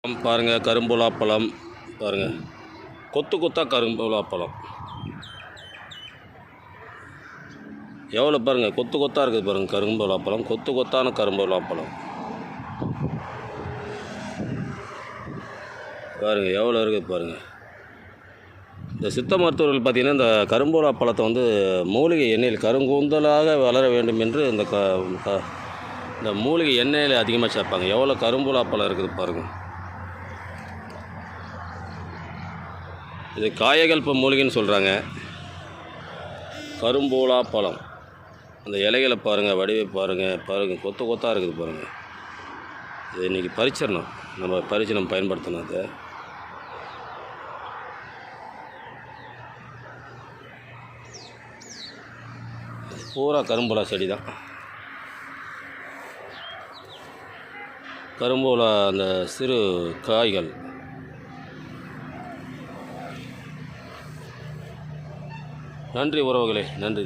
பாருங்கள் கரும்புலா பழம் பாருங்கள், கொத்து கொத்தாக கரும்புலா பழம் எவ்வளோ பாருங்கள், கொத்து கொத்தாக இருக்குது பாருங்கள். கரும்புலா பழம் கொத்து கொத்தான கரும்புலா பழம் பாருங்கள் எவ்வளோ இருக்குது பாருங்கள். இந்த சித்த மருத்துவர்கள் பார்த்திங்கன்னா இந்த கரும்புலா பழத்தை வந்து மூலிகை எண்ணெயில் கருங்கூந்தலாக வளர வேண்டும் என்று இந்த மூலிகை எண்ணெயில் அதிகமாக சேர்ப்பாங்க. எவ்வளோ கரும்புலா பழம் இருக்குது பாருங்கள். இது காயகல்ப மூலிகைன்னு சொல்கிறாங்க. கரும்புலா பழம் அந்த இலைகளை பாருங்கள், வடிவை பாருங்கள் கொத்து கொத்தாக இருக்குது பாருங்கள். இது இன்றைக்கி பறிச்சிடணும், நம்ம பயன்படுத்தணும். அதை பூரா கரும்புலா செடி தான். கரும்புலா அந்த சிறு காய்கள். நன்றி உறவுகளே, நன்றி.